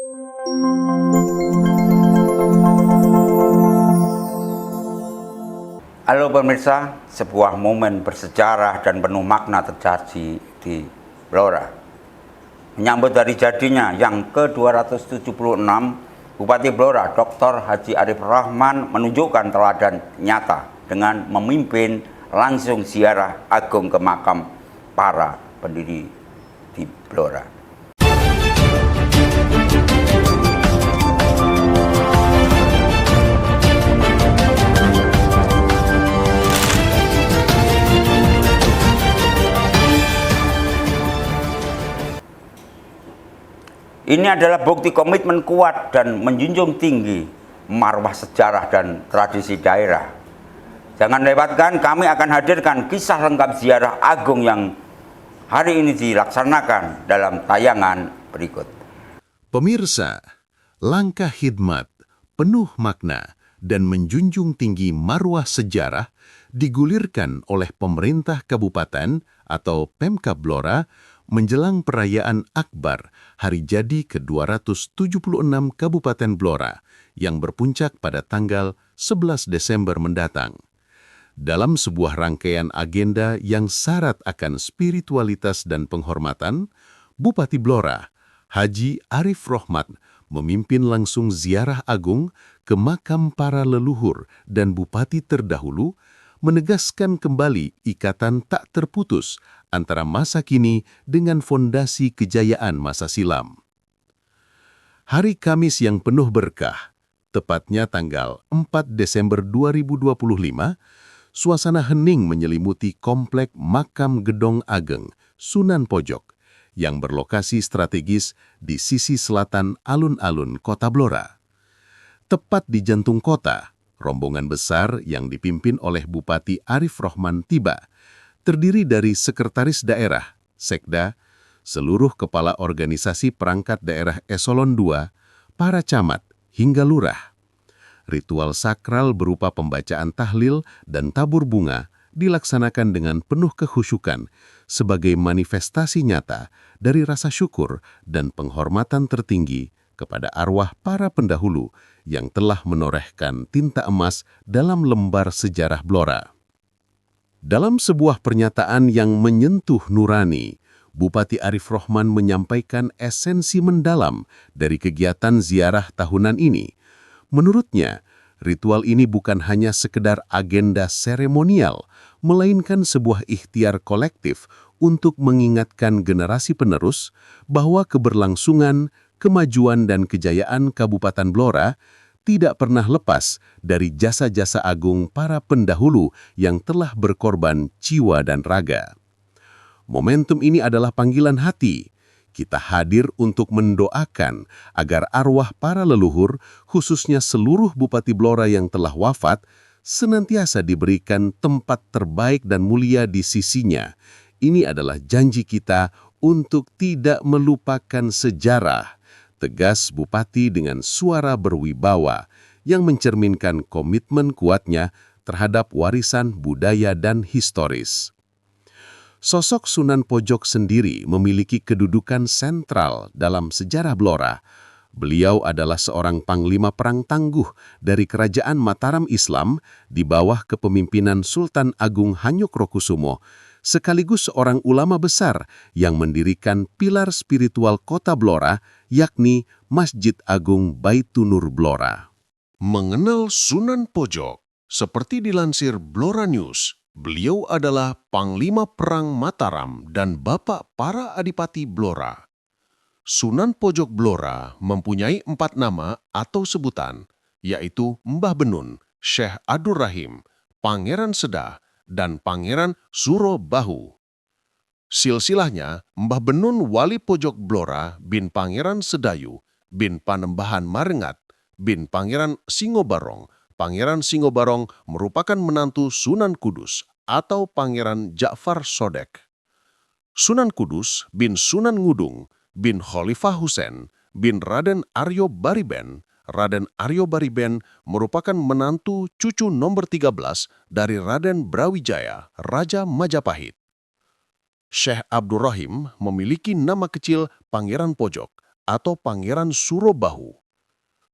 Halo pemirsa, sebuah momen bersejarah dan penuh makna terjadi di Blora. Menyambut hari jadinya yang ke-276, Bupati Blora Dr. Haji Arif Rahman menunjukkan teladan nyata dengan memimpin langsung ziarah agung ke makam para pendiri di Blora. Ini adalah bukti komitmen kuat dan menjunjung tinggi marwah sejarah dan tradisi daerah. Jangan lewatkan, kami akan hadirkan kisah lengkap ziarah agung yang hari ini dilaksanakan dalam tayangan berikut. Pemirsa, langkah khidmat, penuh makna, dan menjunjung tinggi marwah sejarah digulirkan oleh pemerintah kabupaten atau Pemkab Blora menjelang perayaan Akbar Hari Jadi ke-276 Kabupaten Blora yang berpuncak pada tanggal 11 Desember mendatang. Dalam sebuah rangkaian agenda yang syarat akan spiritualitas dan penghormatan, Bupati Blora, Haji Arif Rahman, memimpin langsung ziarah agung ke makam para leluhur dan bupati terdahulu, menegaskan kembali ikatan tak terputus antara masa kini dengan fondasi kejayaan masa silam. Hari Kamis yang penuh berkah, tepatnya tanggal 4 Desember 2025, suasana hening menyelimuti komplek Makam Gedong Ageng, Sunan Pojok, yang berlokasi strategis di sisi selatan alun-alun Kota Blora. Tepat di jantung kota, rombongan besar yang dipimpin oleh Bupati Arif Rahman tiba, terdiri dari sekretaris daerah, sekda, seluruh kepala organisasi perangkat daerah eselon 2, para camat, hingga lurah. Ritual sakral berupa pembacaan tahlil dan tabur bunga dilaksanakan dengan penuh kekhusyukan sebagai manifestasi nyata dari rasa syukur dan penghormatan tertinggi kepada arwah para pendahulu yang telah menorehkan tinta emas dalam lembar sejarah Blora. Dalam sebuah pernyataan yang menyentuh nurani, Bupati Arif Rahman menyampaikan esensi mendalam dari kegiatan ziarah tahunan ini. Menurutnya, ritual ini bukan hanya sekedar agenda seremonial, melainkan sebuah ikhtiar kolektif untuk mengingatkan generasi penerus bahwa keberlangsungan, kemajuan dan kejayaan Kabupaten Blora tidak pernah lepas dari jasa-jasa agung para pendahulu yang telah berkorban jiwa dan raga. Momentum ini adalah panggilan hati. Kita hadir untuk mendoakan agar arwah para leluhur, khususnya seluruh Bupati Blora yang telah wafat, senantiasa diberikan tempat terbaik dan mulia di sisinya. Ini adalah janji kita untuk tidak melupakan sejarah, tegas Bupati dengan suara berwibawa yang mencerminkan komitmen kuatnya terhadap warisan budaya dan historis. Sosok Sunan Pojok sendiri memiliki kedudukan sentral dalam sejarah Blora. Beliau adalah seorang panglima perang tangguh dari Kerajaan Mataram Islam di bawah kepemimpinan Sultan Agung Hanyokrokusumo, sekaligus seorang ulama besar yang mendirikan pilar spiritual kota Blora, yakni Masjid Agung Baitunur Blora. Mengenal Sunan Pojok, seperti dilansir Blora News, beliau adalah Panglima Perang Mataram dan Bapak para Adipati Blora. Sunan Pojok Blora mempunyai 4 nama atau sebutan, yaitu Mbah Benun, Syekh Abdur Rahim, Pangeran Sedah, dan Pangeran Suro Bahu. Silsilahnya, Mbah Benun Wali Pojok Blora bin Pangeran Sedayu, bin Panembahan Marengat, bin Pangeran Singobarong. Pangeran Singobarong merupakan menantu Sunan Kudus atau Pangeran Ja'far Sodek. Sunan Kudus bin Sunan Ngudung bin Khalifah Husain bin Raden Aryo Bariben. Raden Aryo Bariben merupakan menantu cucu nomor 13 dari Raden Brawijaya, Raja Majapahit. Syekh Abdur Rahim memiliki nama kecil Pangeran Pojok atau Pangeran Surobahu.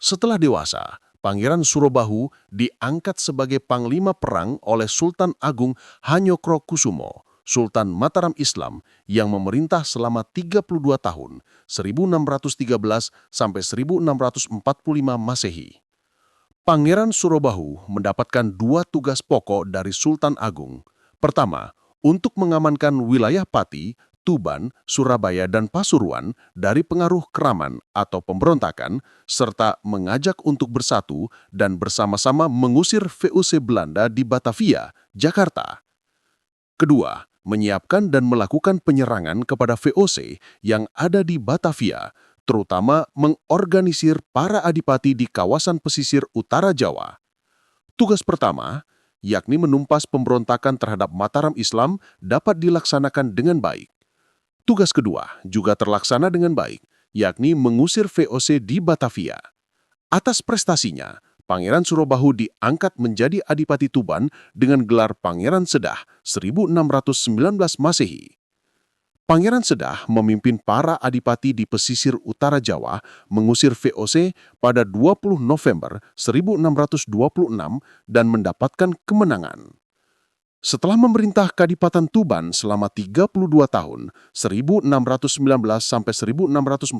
Setelah dewasa, Pangeran Surobahu diangkat sebagai panglima perang oleh Sultan Agung Hanyokrokusumo, Sultan Mataram Islam yang memerintah selama 32 tahun, 1613 sampai 1645 Masehi. Pangeran Surobahu mendapatkan 2 tugas pokok dari Sultan Agung. Pertama, untuk mengamankan wilayah Pati, Tuban, Surabaya, dan Pasuruan dari pengaruh Keraman atau pemberontakan, serta mengajak untuk bersatu dan bersama-sama mengusir VOC Belanda di Batavia, Jakarta. Kedua, menyiapkan dan melakukan penyerangan kepada VOC yang ada di Batavia, terutama mengorganisir para adipati di kawasan pesisir utara Jawa. Tugas pertama, yakni menumpas pemberontakan terhadap Mataram Islam, dapat dilaksanakan dengan baik. Tugas kedua juga terlaksana dengan baik, yakni mengusir VOC di Batavia. Atas prestasinya, Pangeran Surobahu diangkat menjadi Adipati Tuban dengan gelar Pangeran Sedah 1619 Masehi. Pangeran Sedah memimpin para adipati di pesisir utara Jawa mengusir VOC pada 20 November 1626 dan mendapatkan kemenangan. Setelah memerintah Kadipaten Tuban selama 32 tahun, 1619 sampai 1641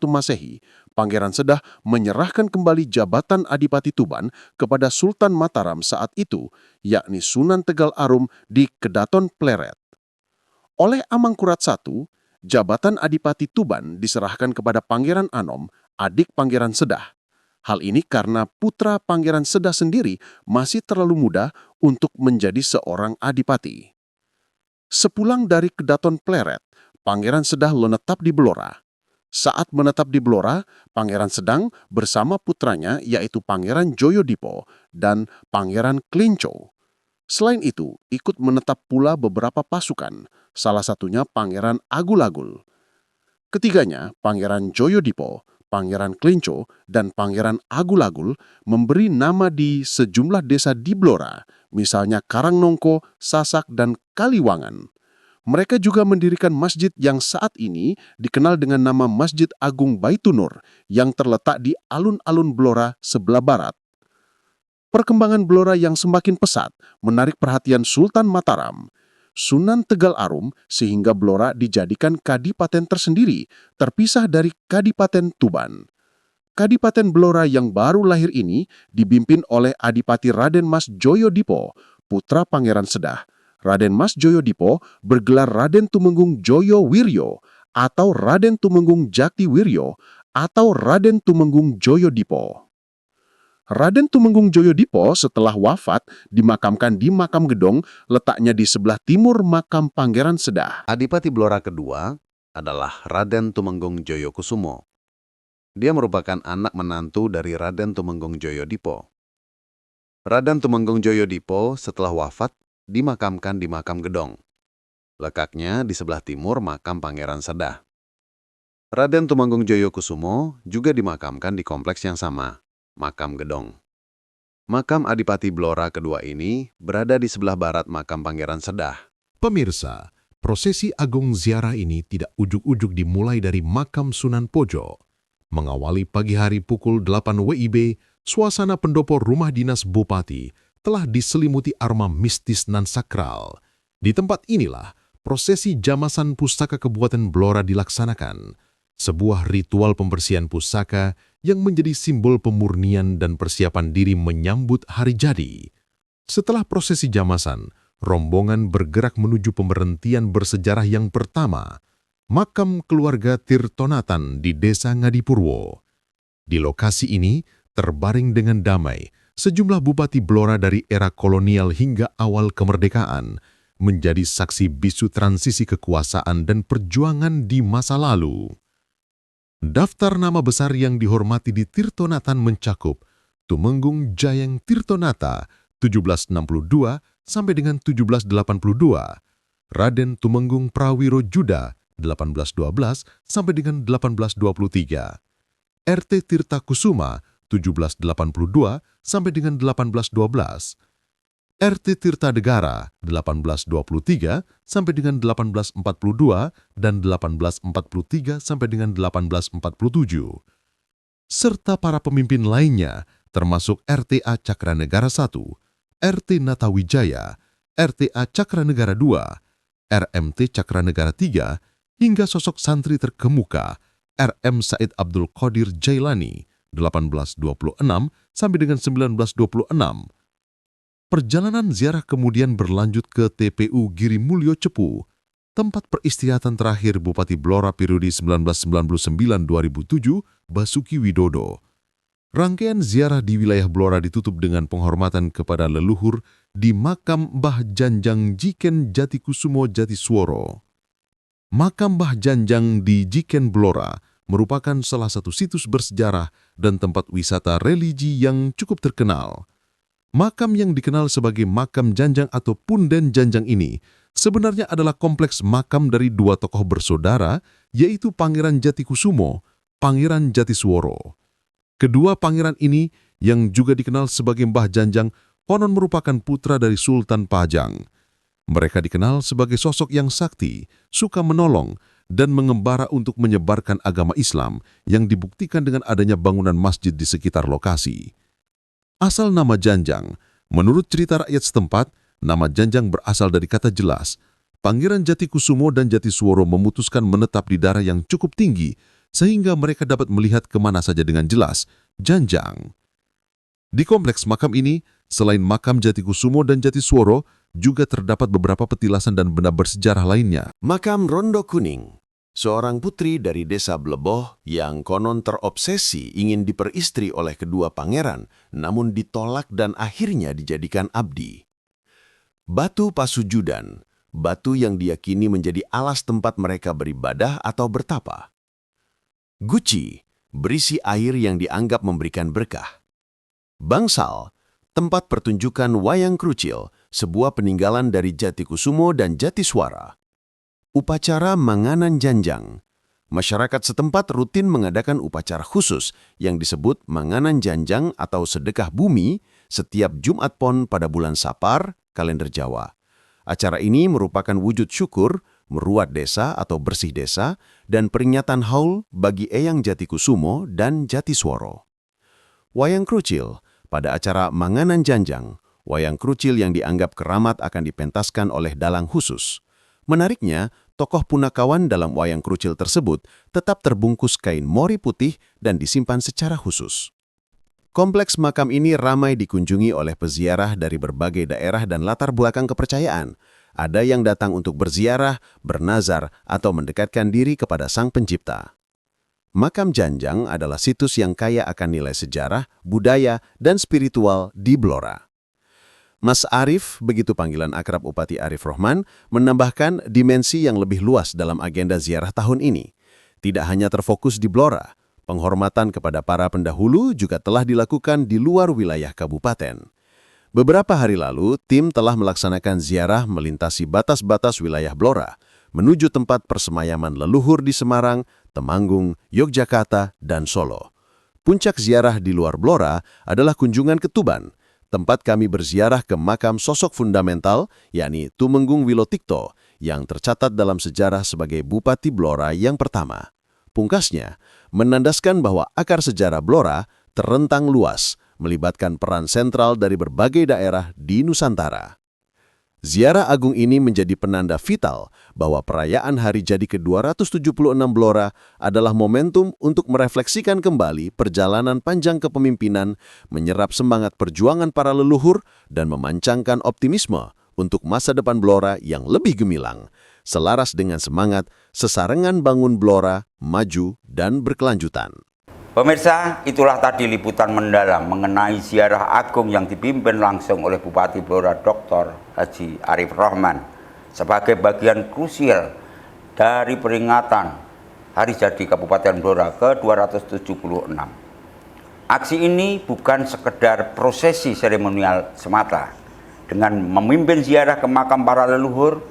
Masehi, Pangeran Sedah menyerahkan kembali jabatan Adipati Tuban kepada Sultan Mataram saat itu, yakni Sunan Tegal Arum di Kedaton Pleret. Oleh Amangkurat I, jabatan Adipati Tuban diserahkan kepada Pangeran Anom, adik Pangeran Sedah. Hal ini karena putra Pangeran Sedah sendiri masih terlalu muda untuk menjadi seorang adipati. Sepulang dari Kedaton Pleret, Pangeran Sedah menetap di Blora. Saat menetap di Blora, Pangeran Sedang bersama putranya yaitu Pangeran Joyodipo dan Pangeran Klinco. Selain itu, ikut menetap pula beberapa pasukan, salah satunya Pangeran Agul-Agul. Ketiganya, Pangeran Joyodipo, Pangeran Klinco, dan Pangeran Agul-Agul memberi nama di sejumlah desa di Blora, misalnya Karangnongko, Sasak, dan Kaliwangan. Mereka juga mendirikan masjid yang saat ini dikenal dengan nama Masjid Agung Baitunur yang terletak di alun-alun Blora sebelah barat. Perkembangan Blora yang semakin pesat menarik perhatian Sultan Mataram, Sunan Tegal Arum, sehingga Blora dijadikan kadipaten tersendiri, terpisah dari Kadipaten Tuban. Kadipaten Blora yang baru lahir ini dipimpin oleh Adipati Raden Mas Joyodipo, putra Pangeran Sedah. Raden Mas Joyodipo bergelar Raden Tumenggung Joyo Wiryo atau Raden Tumenggung Jakti Wiryo atau Raden Tumenggung Joyodipo. Raden Tumenggung Joyodipo setelah wafat dimakamkan di Makam Gedong, letaknya di sebelah timur makam Pangeran Sedah. Adipati Blora kedua adalah Raden Tumenggung Joyokusumo. Dia merupakan anak menantu dari Raden Tumenggung Joyodipo. Raden Tumenggung Joyodipo setelah wafat dimakamkan di Makam Gedong. Letaknya di sebelah timur makam Pangeran Sedah. Raden Tumenggung Joyokusumo juga dimakamkan di kompleks yang sama, Makam Gedong. Makam Adipati Blora kedua ini berada di sebelah barat makam Pangeran Sedah. Pemirsa, prosesi agung ziarah ini tidak ujuk-ujuk dimulai dari makam Sunan Pojo. Mengawali pagi hari pukul 8 WIB, suasana pendopo rumah dinas Bupati telah diselimuti aroma mistis nan sakral. Di tempat inilah prosesi jamasan pusaka Kabupaten Blora dilaksanakan. Sebuah ritual pembersihan pusaka yang menjadi simbol pemurnian dan persiapan diri menyambut hari jadi. Setelah prosesi jamasan, rombongan bergerak menuju pemberhentian bersejarah yang pertama, makam keluarga Tirtonatan di Desa Ngadipurwo. Di lokasi ini, terbaring dengan damai, sejumlah bupati Blora dari era kolonial hingga awal kemerdekaan, menjadi saksi bisu transisi kekuasaan dan perjuangan di masa lalu. Daftar nama besar yang dihormati di Tirtonatan mencakup Tumenggung Jayeng Tirtonata 1762 sampai dengan 1782, Raden Tumenggung Prawiro Juda 1812 sampai dengan 1823, RT Tirta Kusuma 1782 sampai dengan 1812, RT Tirtanegara 1823 sampai dengan 1842 dan 1843 sampai dengan 1847. Serta para pemimpin lainnya termasuk RTA Cakranegara I, RT Natawijaya, RTA Cakranegara II, RMT Cakranegara III, hingga sosok santri terkemuka RM Said Abdul Qadir Jailani 1826 sampai dengan 1926. Perjalanan ziarah kemudian berlanjut ke TPU Giri Mulyo Cepu, tempat peristirahatan terakhir Bupati Blora periode 1999-2007, Basuki Widodo. Rangkaian ziarah di wilayah Blora ditutup dengan penghormatan kepada leluhur di makam Mbah Janjang Jiken Jatikusumo Jatisworo. Makam Mbah Janjang di Jiken Blora merupakan salah satu situs bersejarah dan tempat wisata religi yang cukup terkenal. Makam yang dikenal sebagai Makam Janjang atau Punden Janjang ini sebenarnya adalah kompleks makam dari dua tokoh bersaudara, yaitu Pangeran Jatikusumo, Pangeran Jatisworo. Kedua pangeran ini, yang juga dikenal sebagai Mbah Janjang, konon merupakan putra dari Sultan Pajang. Mereka dikenal sebagai sosok yang sakti, suka menolong, dan mengembara untuk menyebarkan agama Islam yang dibuktikan dengan adanya bangunan masjid di sekitar lokasi. Asal nama Janjang, menurut cerita rakyat setempat, nama Janjang berasal dari kata jelas. Pangeran Jatikusumo dan Jatisworo memutuskan menetap di daerah yang cukup tinggi, sehingga mereka dapat melihat kemana saja dengan jelas, Janjang. Di kompleks makam ini, selain makam Jatikusumo dan Jatisworo, juga terdapat beberapa petilasan dan benda bersejarah lainnya. Makam Rondo Kuning, seorang putri dari desa Bleboh yang konon terobsesi ingin diperistri oleh kedua pangeran, namun ditolak dan akhirnya dijadikan abdi. Batu Pasujudan, batu yang diyakini menjadi alas tempat mereka beribadah atau bertapa. Guci, berisi air yang dianggap memberikan berkah. Bangsal, tempat pertunjukan wayang krucil, sebuah peninggalan dari Jatikusumo dan Jatiswara. Upacara Manganan Janjang. Masyarakat setempat rutin mengadakan upacara khusus yang disebut Manganan Janjang atau sedekah bumi setiap Jumat Pon pada bulan Sapar, kalender Jawa. Acara ini merupakan wujud syukur, meruat desa atau bersih desa, dan peringatan haul bagi Eyang Jatikusumo dan Jatisworo. Wayang krucil. Pada acara Manganan Janjang, wayang krucil yang dianggap keramat akan dipentaskan oleh dalang khusus. Menariknya, tokoh punakawan dalam wayang krucil tersebut tetap terbungkus kain mori putih dan disimpan secara khusus. Kompleks makam ini ramai dikunjungi oleh peziarah dari berbagai daerah dan latar belakang kepercayaan. Ada yang datang untuk berziarah, bernazar, atau mendekatkan diri kepada Sang Pencipta. Makam Janjang adalah situs yang kaya akan nilai sejarah, budaya, dan spiritual di Blora. Mas Arif, begitu panggilan akrab Upati Arif Rohman, menambahkan dimensi yang lebih luas dalam agenda ziarah tahun ini. Tidak hanya terfokus di Blora, penghormatan kepada para pendahulu juga telah dilakukan di luar wilayah kabupaten. Beberapa hari lalu, tim telah melaksanakan ziarah melintasi batas-batas wilayah Blora, menuju tempat persemayaman leluhur di Semarang, Temanggung, Yogyakarta, dan Solo. Puncak ziarah di luar Blora adalah kunjungan ke Tuban, tempat kami berziarah ke makam sosok fundamental, yakni Tumenggung Wilotikto, yang tercatat dalam sejarah sebagai Bupati Blora yang pertama. Pungkasnya, menandaskan bahwa akar sejarah Blora terentang luas, melibatkan peran sentral dari berbagai daerah di Nusantara. Ziarah agung ini menjadi penanda vital bahwa perayaan hari jadi ke-276 Blora adalah momentum untuk merefleksikan kembali perjalanan panjang kepemimpinan, menyerap semangat perjuangan para leluhur, dan memancangkan optimisme untuk masa depan Blora yang lebih gemilang, selaras dengan semangat sesarengan bangun Blora, maju, dan berkelanjutan. Pemirsa, itulah tadi liputan mendalam mengenai ziarah agung yang dipimpin langsung oleh Bupati Blora Dr. Haji Arif Rohman sebagai bagian krusial dari peringatan Hari Jadi Kabupaten Blora ke-276. Aksi ini bukan sekedar prosesi seremonial semata. Dengan memimpin ziarah ke makam para leluhur,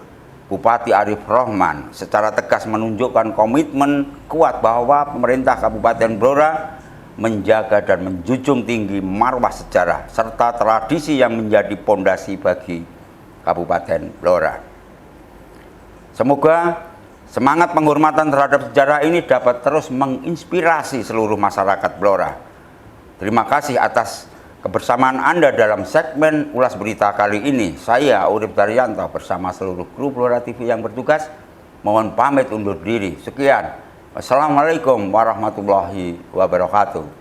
Bupati Arif Rohman secara tegas menunjukkan komitmen kuat bahwa pemerintah Kabupaten Blora menjaga dan menjunjung tinggi marwah sejarah serta tradisi yang menjadi pondasi bagi Kabupaten Blora. Semoga semangat penghormatan terhadap sejarah ini dapat terus menginspirasi seluruh masyarakat Blora. Terima kasih atas kebersamaan Anda dalam segmen Ulas Berita kali ini. Saya Urip Daryanto bersama seluruh kru Blora TV yang bertugas mohon pamit undur diri. Sekian. Wassalamualaikum warahmatullahi wabarakatuh.